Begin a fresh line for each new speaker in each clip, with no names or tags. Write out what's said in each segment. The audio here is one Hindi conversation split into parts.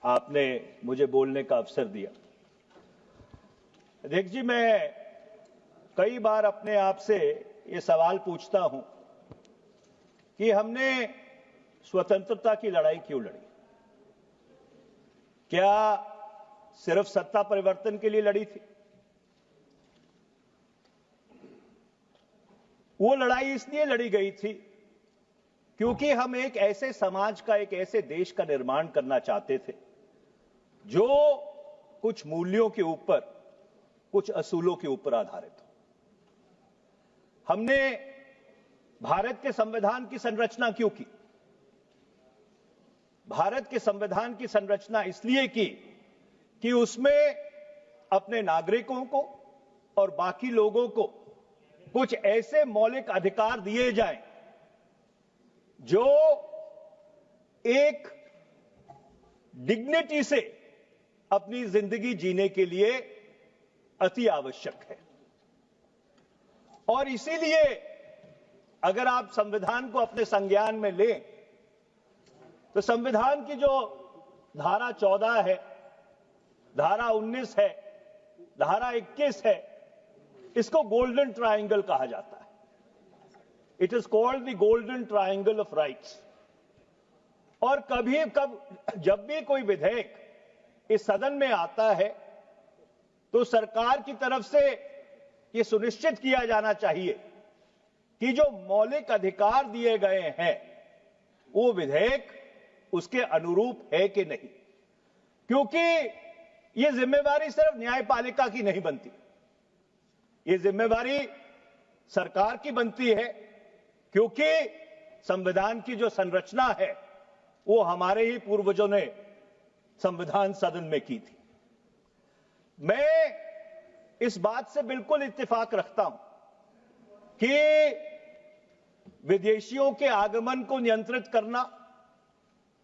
आपने मुझे बोलने का अवसर दिया। अध्यक्ष जी, मैं कई बार अपने आप से ये सवाल पूछता हूं कि हमने स्वतंत्रता की लड़ाई क्यों लड़ी? क्या सिर्फ सत्ता परिवर्तन के लिए लड़ी थी? वो लड़ाई इसलिए लड़ी गई थी क्योंकि हम एक ऐसे समाज का, एक ऐसे देश का निर्माण करना चाहते थे जो कुछ मूल्यों के ऊपर, कुछ असूलों के ऊपर आधारित हो। हमने भारत के संविधान की संरचना क्यों की? भारत के संविधान की संरचना इसलिए की कि उसमें अपने नागरिकों को और बाकी लोगों को कुछ ऐसे मौलिक अधिकार दिए जाएं जो एक डिग्निटी से अपनी जिंदगी जीने के लिए अति आवश्यक है। और इसीलिए अगर आप संविधान को अपने संज्ञान में लें तो संविधान की जो धारा 14 है, धारा 19 है, धारा 21 है, इसको गोल्डन ट्रायंगल कहा जाता है। It is called the golden triangle of rights. और जब भी कोई विधेयक इस सदन में आता है तो सरकार की तरफ से यह सुनिश्चित किया जाना चाहिए कि जो मौलिक अधिकार दिए गए हैं वो विधेयक उसके अनुरूप है कि नहीं, क्योंकि यह जिम्मेवारी सिर्फ न्यायपालिका की नहीं बनती, यह जिम्मेवारी सरकार की बनती है, क्योंकि संविधान की जो संरचना है वो हमारे ही पूर्वजों ने संविधान सदन में की थी। मैं इस बात से बिल्कुल इत्तेफाक रखता हूं कि विदेशियों के आगमन को नियंत्रित करना,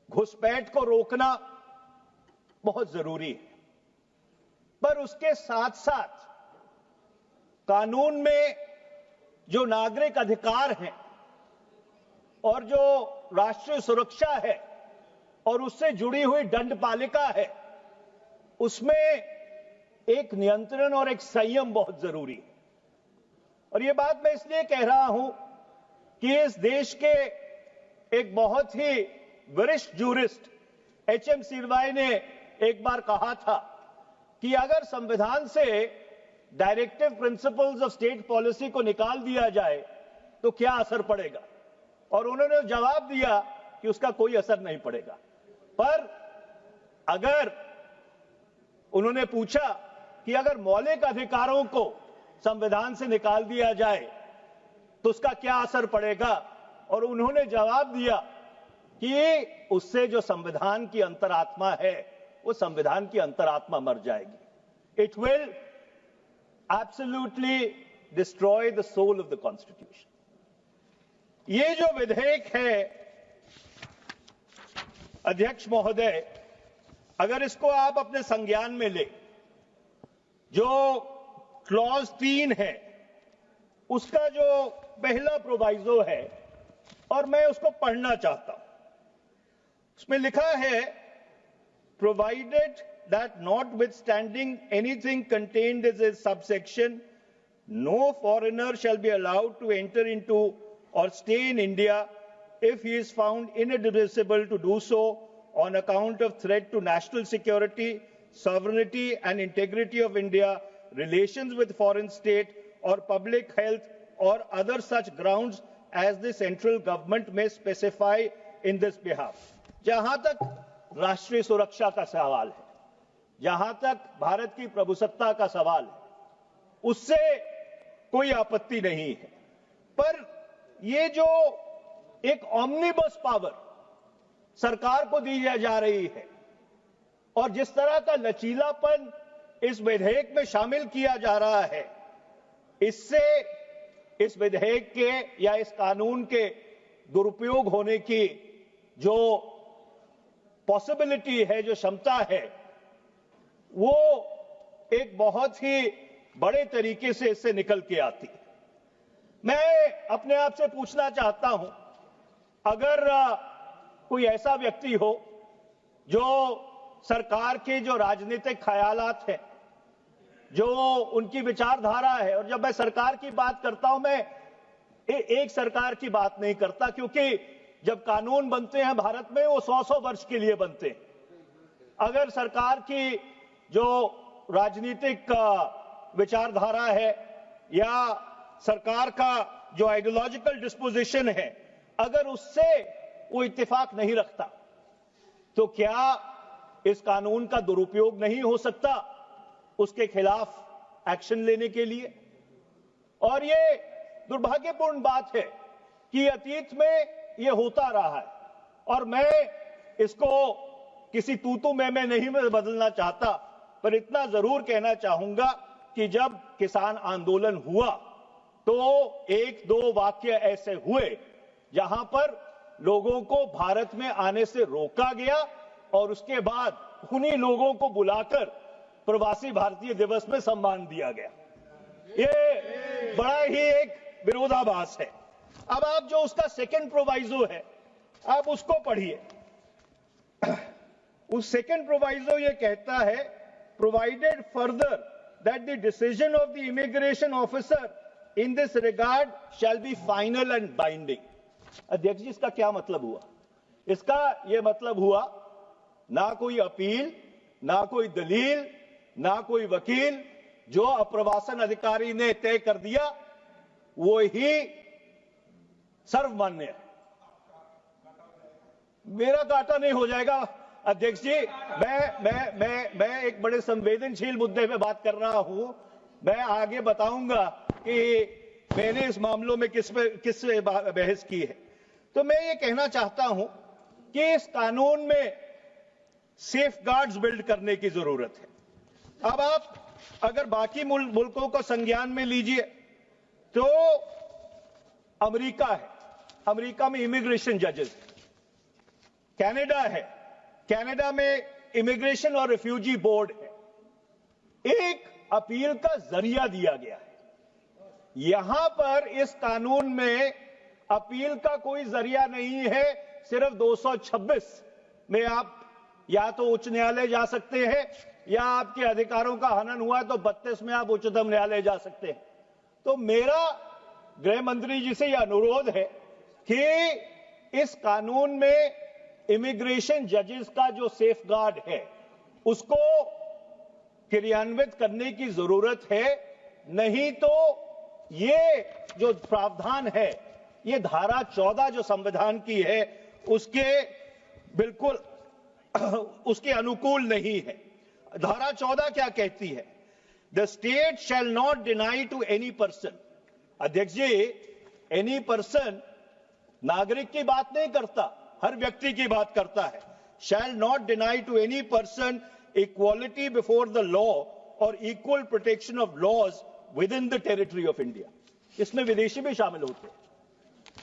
घुसपैठ को रोकना बहुत जरूरी है, पर उसके साथ साथ कानून में जो नागरिक अधिकार हैं और जो राष्ट्रीय सुरक्षा है और उससे जुड़ी हुई दंडपालिका है, उसमें एक नियंत्रण और एक संयम बहुत जरूरी है। और यह बात मैं इसलिए कह रहा हूं कि इस देश के एक बहुत ही वरिष्ठ जूरिस्ट एचएम सिरवाई ने एक बार कहा था कि अगर संविधान से directive principles of state policy को निकाल दिया जाए तो क्या असर पड़ेगा, और उन्होंने जवाब दिया कि उसका कोई असर नहीं पड़ेगा। पर अगर उन्होंने पूछा कि अगर मौलिक अधिकारों को संविधान से निकाल दिया जाए तो उसका क्या असर पड़ेगा, और उन्होंने जवाब दिया कि उससे जो संविधान की अंतरात्मा है वो संविधान की अंतरात्मा मर जाएगी। It will absolutely destroy the soul of the constitution. ये जो विधेयक है अध्यक्ष महोदय, अगर इसको आप अपने संज्ञान में ले, जो क्लॉज 3 है उसका जो पहला प्रोवाइजो है, और मैं उसको पढ़ना चाहता हूं। उसमें लिखा है, provided that notwithstanding anything contained in this subsection, no foreigner shall be allowed to enter into or stay in India if he is found inadmissible to do so on account of threat to national security, sovereignty and integrity of India, relations with foreign state or public health or other such grounds as the central government may specify in this behalf। जहां तक राष्ट्रीय सुरक्षा का सवाल है, जहां तक भारत की प्रभुसत्ता का सवाल है, उससे कोई आपत्ति नहीं है। पर ये जो एक ऑमनिबस पावर सरकार को दी जा रही है और जिस तरह का लचीलापन इस विधेयक में शामिल किया जा रहा है, इससे इस विधेयक के या इस कानून के दुरुपयोग होने की जो पॉसिबिलिटी है, जो क्षमता है, वो एक बहुत ही बड़े तरीके से इससे निकल के आती है। मैं अपने आप से पूछना चाहता हूं, अगर कोई ऐसा व्यक्ति हो जो सरकार के जो राजनीतिक ख्यालात हैं, जो उनकी विचारधारा है, और जब मैं सरकार की बात करता हूं, मैं एक सरकार की बात नहीं करता, क्योंकि जब कानून बनते हैं भारत में वो 100-100 वर्ष के लिए बनते हैं। अगर सरकार की जो राजनीतिक विचारधारा है या सरकार का जो आइडियोलॉजिकल डिस्पोजिशन है, अगर उससे वो इत्तेफाक नहीं रखता, तो क्या इस कानून का दुरुपयोग नहीं हो सकता उसके खिलाफ एक्शन लेने के लिए? और ये दुर्भाग्यपूर्ण बात है कि अतीत में ये होता रहा है, और मैं इसको किसी तूतू में नहीं बदलना चाहता, पर इतना जरूर कहना चाहूंगा कि जब किसान आंदोलन हुआ तो 1-2 वाक्य ऐसे हुए जहां पर लोगों को भारत में आने से रोका गया, और उसके बाद उन्हीं लोगों को बुलाकर प्रवासी भारतीय दिवस में सम्मान दिया गया। ये बड़ा ही एक विरोधाभास है। अब आप जो उसका सेकंड प्रोवाइजो है, आप उसको पढ़िए। उस सेकंड प्रोवाइजो ये कहता है, provided further that the decision of the immigration officer in this regard shall be final and binding. अध्यक्ष जी, इसका क्या मतलब हुआ? इसका यह मतलब हुआ ना कोई अपील, ना कोई दलील, ना कोई वकील, जो अप्रवासन अधिकारी ने तय कर दिया वो ही सर्वमान्य है। मेरा काटा नहीं हो जाएगा अध्यक्ष जी। मैं एक बड़े संवेदनशील मुद्दे पे बात कर रहा हूं। मैं आगे बताऊंगा कि मैंने इस मामलों में किस बहस की है। तो मैं ये कहना चाहता हूं कि इस कानून में सेफगार्ड्स बिल्ड करने की जरूरत है। अब आप अगर बाकी मुल्कों को संज्ञान में लीजिए तो अमेरिका है, अमेरिका में इमिग्रेशन जजेस, कनाडा है, कनाडा में इमिग्रेशन और रिफ्यूजी बोर्ड है। एक अपील का जरिया दिया गया है। यहां पर इस कानून में अपील का कोई जरिया नहीं है। सिर्फ 226 में आप या तो उच्च न्यायालय जा सकते हैं, या आपके अधिकारों का हनन हुआ तो 32 में आप उच्चतम न्यायालय जा सकते हैं। तो मेरा गृह मंत्री जी से यह अनुरोध है कि इस कानून में इमिग्रेशन जजेस का जो सेफगार्ड है उसको क्रियान्वित करने की जरूरत है। नहीं तो ये जो प्रावधान है, ये धारा 14 जो संविधान की है उसके बिल्कुल उसके अनुकूल नहीं है। धारा 14 क्या कहती है? The state shall not deny to any person. अध्यक्ष जी, एनी पर्सन नागरिक की बात नहीं करता, हर व्यक्ति की बात करता है। Shall not deny to any person equality before the law और equal protection of laws within the territory of India. इसमें विदेशी भी शामिल होते हैं।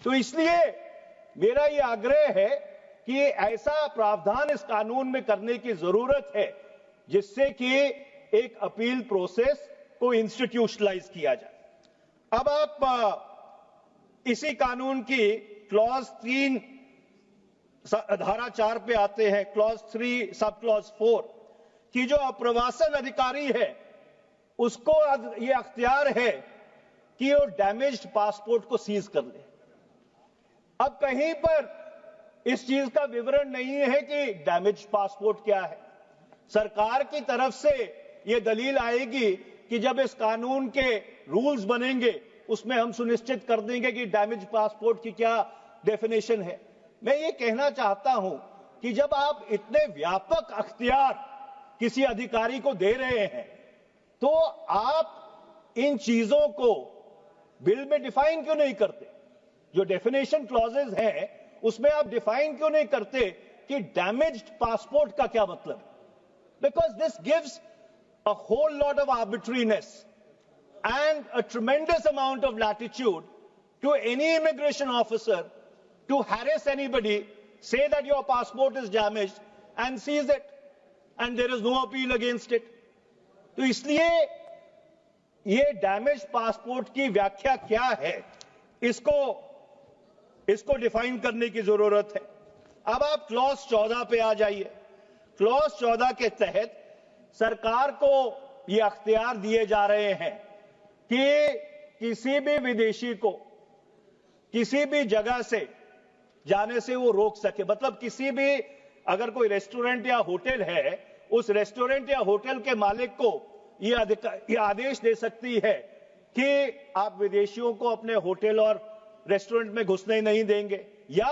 तो इसलिए मेरा यह आग्रह है कि ऐसा प्रावधान इस कानून में करने की जरूरत है जिससे कि एक अपील प्रोसेस को इंस्टीट्यूशनलाइज किया जाए। अब आप इसी कानून की क्लॉज 3 धारा 4 पे आते हैं। क्लॉज 3 सब क्लॉज 4 की जो अप्रवासन अधिकारी है उसको ये अख्तियार है कि वो डैमेज्ड पासपोर्ट को सीज कर ले। अब कहीं पर इस चीज का विवरण नहीं है कि डैमेज्ड पासपोर्ट क्या है। सरकार की तरफ से यह दलील आएगी कि जब इस कानून के रूल्स बनेंगे उसमें हम सुनिश्चित कर देंगे कि डैमेज पासपोर्ट की क्या डेफिनेशन है। मैं ये कहना चाहता हूं कि जब आप इतने व्यापक अख्तियार किसी अधिकारी को दे रहे हैं तो आप इन चीजों को बिल में डिफाइन क्यों नहीं करते? जो डेफिनेशन क्लॉजेज हैं उसमें आप डिफाइन क्यों नहीं करते कि डैमेज्ड पासपोर्ट का क्या मतलब? Because this gives a whole lot of arbitrariness and a tremendous amount of latitude to any immigration officer to harass anybody, say that your passport is damaged and seize it, and there is no appeal against it. तो इसलिए ये डैमेज पासपोर्ट की व्याख्या क्या है, इसको डिफाइन करने की जरूरत है। अब आप क्लॉज 14 पे आ जाइए। क्लॉज 14 के तहत सरकार को ये अख्तियार दिए जा रहे हैं कि किसी भी विदेशी को किसी भी जगह से जाने से वो रोक सके। मतलब किसी भी अगर कोई रेस्टोरेंट या होटल है, उस रेस्टोरेंट या होटल के मालिक को ये आदेश दे सकती है कि आप विदेशियों को अपने होटल और रेस्टोरेंट में घुसने नहीं देंगे। या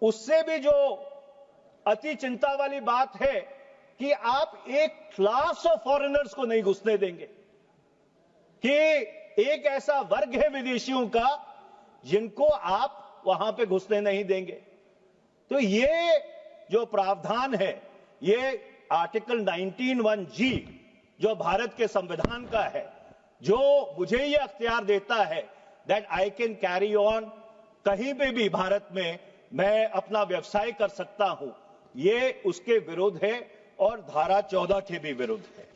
उससे भी जो अति चिंता वाली बात है कि आप एक क्लास ऑफ फॉरेनर्स को नहीं घुसने देंगे, कि एक ऐसा वर्ग है विदेशियों का जिनको आप वहां पे घुसने नहीं देंगे। तो ये जो प्रावधान है, ये आर्टिकल 19(1)(g) जो भारत के संविधान का है, जो मुझे ये अख्तियार देता है that I can carry on, कहीं पे भी भारत में मैं अपना व्यवसाय कर सकता हूं, ये उसके विरुद्ध है और धारा 14 के भी विरुद्ध है।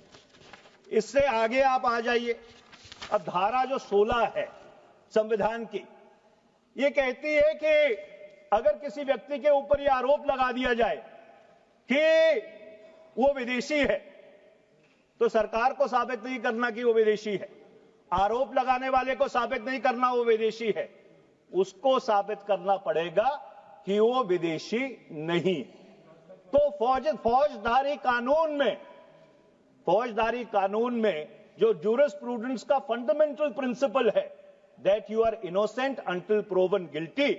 इससे आगे आप आ जाइए। अब धारा जो 16 है संविधान की, ये कहती है कि अगर किसी व्यक्ति के ऊपर यह आरोप लगा दिया जाए कि वो विदेशी है, तो सरकार को साबित नहीं करना कि वो विदेशी है, आरोप लगाने वाले को साबित नहीं करना वो विदेशी है, उसको साबित करना पड़ेगा कि वो विदेशी नहीं है। तो फौजदारी कानून में जो जूरिस्प्रूडेंस का फंडामेंटल प्रिंसिपल है that you are innocent until proven guilty,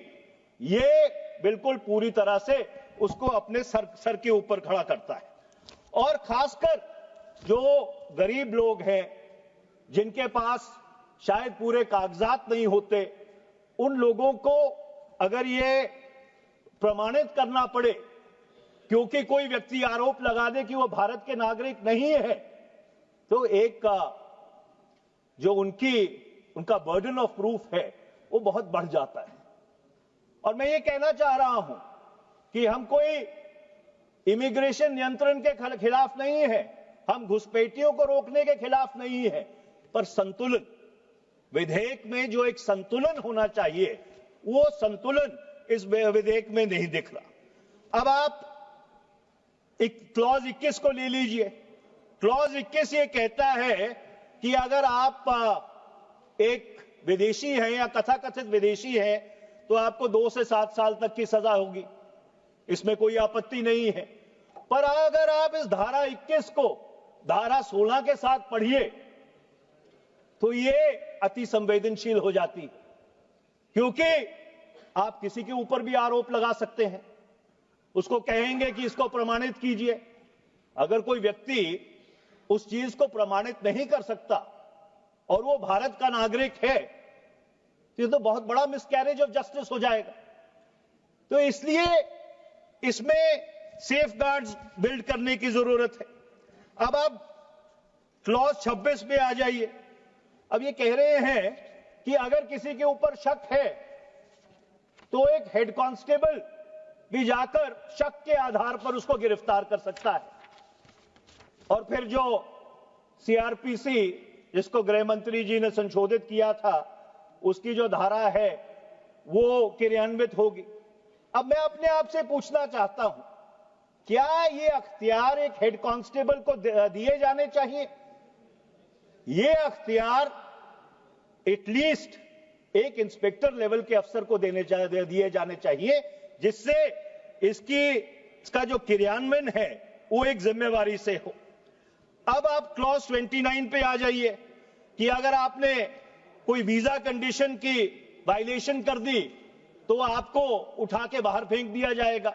ये बिल्कुल पूरी तरह से उसको अपने सर के ऊपर खड़ा करता है। और खासकर जो गरीब लोग हैं, जिनके पास शायद पूरे कागजात नहीं होते, उन लोगों को अगर ये प्रमाणित करना पड़े क्योंकि कोई व्यक्ति आरोप लगा दे कि वो भारत के नागरिक नहीं है, तो एक जो उनका बर्डन ऑफ प्रूफ है वो बहुत बढ़ जाता है। और मैं ये कहना चाह रहा हूं कि हम कोई इमिग्रेशन नियंत्रण के खिलाफ नहीं है, हम घुसपैठियों को रोकने के खिलाफ नहीं है, पर संतुलन, विधेयक में जो एक संतुलन होना चाहिए, वो संतुलन इस विधेयक में नहीं दिख रहा। अब आप एक क्लॉज 21 को ले लीजिए। क्लॉज 21 ये कहता है कि अगर आप एक विदेशी हैं या तथाकथित विदेशी हैं तो आपको 2 से 7 साल तक की सजा होगी, इसमें कोई आपत्ति नहीं है। पर अगर आप इस धारा 21 को धारा 16 के साथ पढ़िए तो ये अति संवेदनशील हो जाती है, क्योंकि आप किसी के ऊपर भी आरोप लगा सकते हैं, उसको कहेंगे कि इसको प्रमाणित कीजिए। अगर कोई व्यक्ति उस चीज को प्रमाणित नहीं कर सकता और वो भारत का नागरिक है, तो ये तो बहुत बड़ा मिसकैरेज ऑफ जस्टिस हो जाएगा। तो इसलिए इसमें सेफगार्ड्स बिल्ड करने की जरूरत है। अब आप क्लॉज 26 पे आ जाइए। अब ये कह रहे हैं कि अगर किसी के ऊपर शक है तो एक हेड कांस्टेबल भी जाकर शक के आधार पर उसको गिरफ्तार कर सकता है। और फिर जो सीआरपीसी, जिसको गृह मंत्री जी ने संशोधित किया था, उसकी जो धारा है वो क्रियान्वित होगी। अब मैं अपने आप से पूछना चाहता हूं, क्या ये अख्तियार एक हेड कांस्टेबल को दिए जाने चाहिए? ये अख्तियार एटलीस्ट एक इंस्पेक्टर लेवल के अफसर को दिए जाने चाहिए, जिससे इसका जो क्रियान्वयन है वो एक जिम्मेवारी से हो। अब आप क्लॉज 29 पे आ जाइए कि अगर आपने कोई वीजा कंडीशन की वायलेशन कर दी तो आपको उठा के बाहर फेंक दिया जाएगा।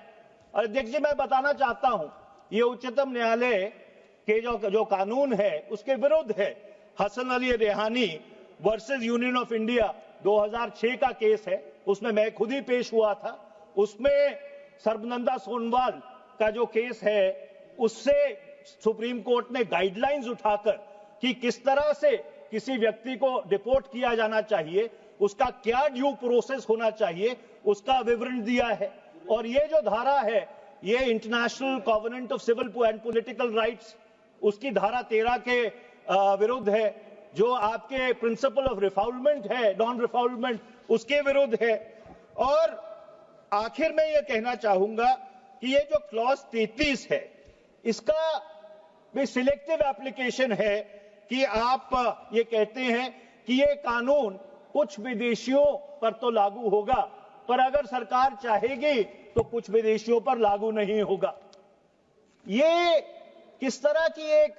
और अध्यक्ष जी, मैं बताना चाहता हूं, ये उच्चतम न्यायालय के जो कानून है उसके विरुद्ध है। Hasan Ali Rehani versus union of India 2006 का केस है, उसमें मैं खुद ही पेश हुआ था। उसमें सर्बनंदा सोनोवाल का जो केस है, उससे सुप्रीम कोर्ट ने गाइडलाइंस उठाकर कि किस तरह से किसी व्यक्ति को डिपोर्ट किया जाना चाहिए, उसका क्या ड्यू प्रोसेस होना चाहिए, उसका विवरण दिया है। और ये जो धारा है, ये International Covenant of Civil and Political Rights, उसकी धारा 13 के विरुद्ध है। जो आपके प्रिंसिपल ऑफ रिफाउलमेंट है, नॉन रिफाउलमेंट, उसके विरुद्ध है। और आखिर में यह कहना चाहूंगा कि ये जो क्लॉज 33 है, इसका भी सिलेक्टिव एप्लीकेशन है कि आप ये कहते हैं कि ये कानून कुछ विदेशियों पर तो लागू होगा, पर अगर सरकार चाहेगी तो कुछ विदेशियों पर लागू नहीं होगा। ये किस तरह की एक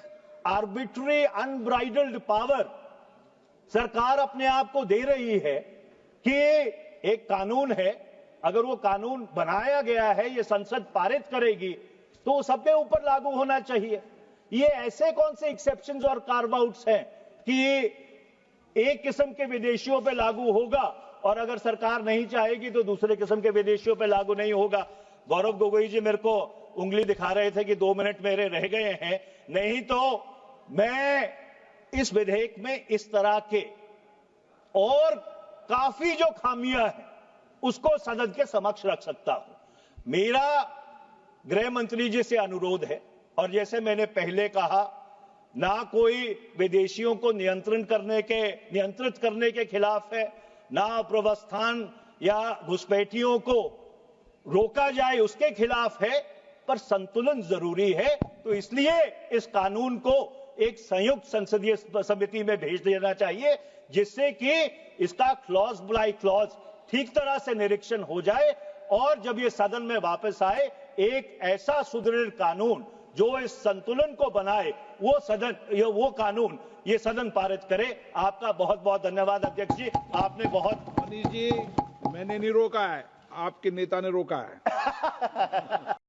आर्बिट्री अनब्राइडल्ड पावर सरकार अपने आप को दे रही है कि एक कानून है, अगर वो कानून बनाया गया है, ये संसद पारित करेगी तो सबके ऊपर लागू होना चाहिए। ये ऐसे कौन से एक्सेप्शंस और कार्व आउट्स हैं कि एक किस्म के विदेशियों पे लागू होगा और अगर सरकार नहीं चाहेगी तो दूसरे किस्म के विदेशियों पे लागू नहीं होगा। गौरव गोगोई जी मेरे को उंगली दिखा रहे थे कि 2 मिनट मेरे रह गए हैं, नहीं तो मैं इस विधेयक में इस तरह के और काफी जो खामियां हैं उसको सदन के समक्ष रख सकता हूं। मेरा गृह मंत्री जी से अनुरोध है, और जैसे मैंने पहले कहा, ना कोई विदेशियों को नियंत्रित करने के खिलाफ है, ना अप्रवस्थान या घुसपैठियों को रोका जाए उसके खिलाफ है, पर संतुलन जरूरी है। तो इसलिए इस कानून को एक संयुक्त संसदीय समिति में भेज देना चाहिए, जिससे कि इसका क्लॉज बाय क्लॉज ठीक तरह से निरीक्षण हो जाए और जब ये सदन में वापस आए एक ऐसा सुदृढ़ कानून जो इस संतुलन को बनाए, वो कानून ये सदन पारित करे। आपका बहुत बहुत धन्यवाद अध्यक्ष जी, आपने बहुत।
मनीष जी, मैंने नहीं रोका है, आपके नेता ने रोका है।